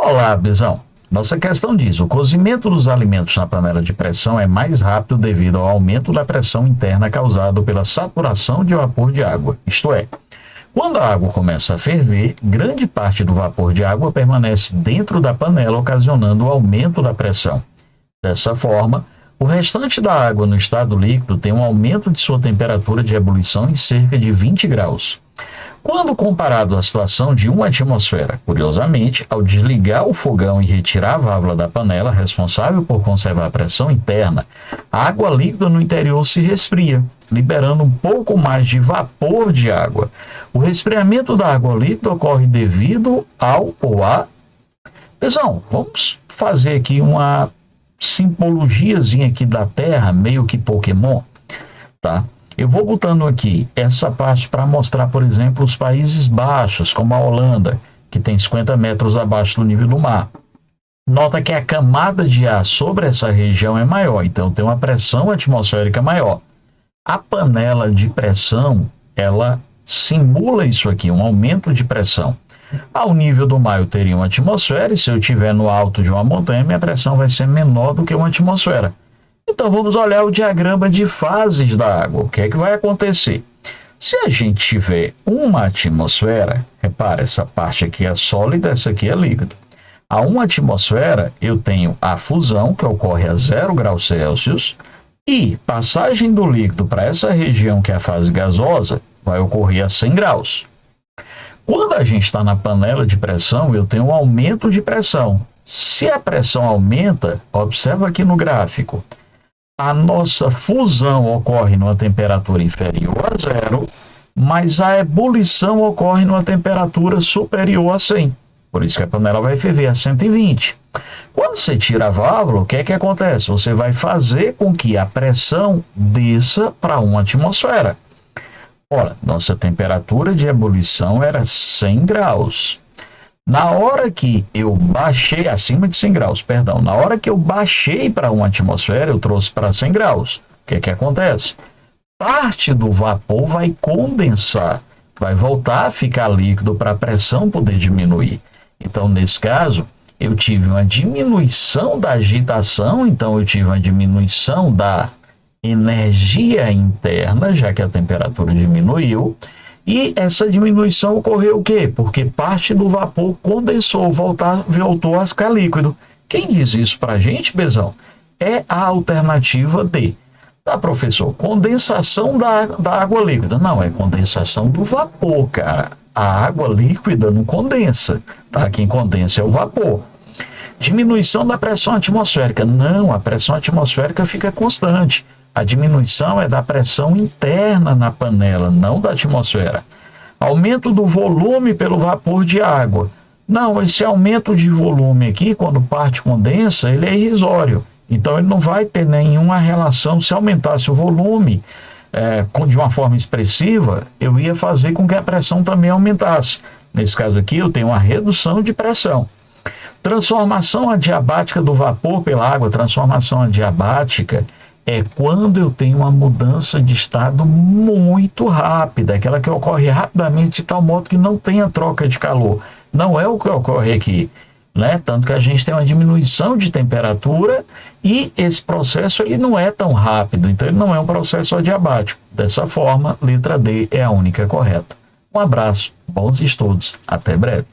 Olá, Bizão. Nossa questão diz: o cozimento dos alimentos na panela de pressão é mais rápido devido ao aumento da pressão interna causado pela saturação de vapor de água. Isto é, quando a água começa a ferver, grande parte do vapor de água permanece dentro da panela, ocasionando o aumento da pressão. Dessa forma, o restante da água no estado líquido tem um aumento de sua temperatura de ebulição em cerca de 20 graus. Quando comparado à situação de uma atmosfera, curiosamente, ao desligar o fogão e retirar a válvula da panela responsável por conservar a pressão interna, a água líquida no interior se resfria, liberando um pouco mais de vapor de água. O resfriamento da água líquida ocorre devido ao ou a... Pessoal, vamos fazer aqui uma simbologiazinha aqui da Terra, meio que Pokémon, tá? Eu vou botando aqui essa parte para mostrar, por exemplo, os Países Baixos, como a Holanda, que tem 50 metros abaixo do nível do mar. Nota que a camada de ar sobre essa região é maior, então tem uma pressão atmosférica maior. A panela de pressão, ela simula isso aqui, um aumento de pressão. Ao nível do mar eu teria uma atmosfera, e se eu estiver no alto de uma montanha, minha pressão vai ser menor do que uma atmosfera. Então vamos olhar o diagrama de fases da água. O que é que vai acontecer? Se a gente tiver uma atmosfera, repara, essa parte aqui é sólida, essa aqui é líquida. A uma atmosfera eu tenho a fusão, que ocorre a 0 graus Celsius, e passagem do líquido para essa região, que é a fase gasosa, vai ocorrer a 100 graus. Quando a gente está na panela de pressão, eu tenho um aumento de pressão. Se a pressão aumenta, observa aqui no gráfico, a nossa fusão ocorre numa temperatura inferior a 0, mas a ebulição ocorre numa temperatura superior a 100. Por isso que a panela vai ferver a 120. Quando você tira a válvula, o que é que acontece? Você vai fazer com que a pressão desça para uma atmosfera. Ora, nossa temperatura de ebulição era 100 graus. Na hora que eu baixei, acima de 100 graus, perdão, na hora que eu baixei para uma atmosfera, eu trouxe para 100 graus. O que é que acontece? Parte do vapor vai condensar, vai voltar a ficar líquido para a pressão poder diminuir. Então, nesse caso, eu tive uma diminuição da agitação, então eu tive uma diminuição da energia interna, já que a temperatura diminuiu. E essa diminuição ocorreu o quê? Porque parte do vapor condensou, voltou a ficar líquido. Quem diz isso para a gente, Bezão? É a alternativa D. Tá, professor? Condensação da água líquida. Não, é condensação do vapor, cara. A água líquida não condensa, tá? Quem condensa é o vapor. Diminuição da pressão atmosférica. Não, a pressão atmosférica fica constante. A diminuição é da pressão interna na panela, não da atmosfera. Aumento do volume pelo vapor de água. Não, esse aumento de volume aqui, quando parte condensa, ele é irrisório. Então, ele não vai ter nenhuma relação. Se aumentasse o volume de uma forma expressiva, eu ia fazer com que a pressão também aumentasse. Nesse caso aqui, eu tenho uma redução de pressão. Transformação adiabática do vapor pela água. Transformação adiabática é quando eu tenho uma mudança de estado muito rápida, aquela que ocorre rapidamente de tal modo que não tenha troca de calor. Não é o que ocorre aqui, né? Tanto que a gente tem uma diminuição de temperatura e esse processo ele não é tão rápido, então ele não é um processo adiabático. Dessa forma, letra D é a única correta. Um abraço, bons estudos, até breve.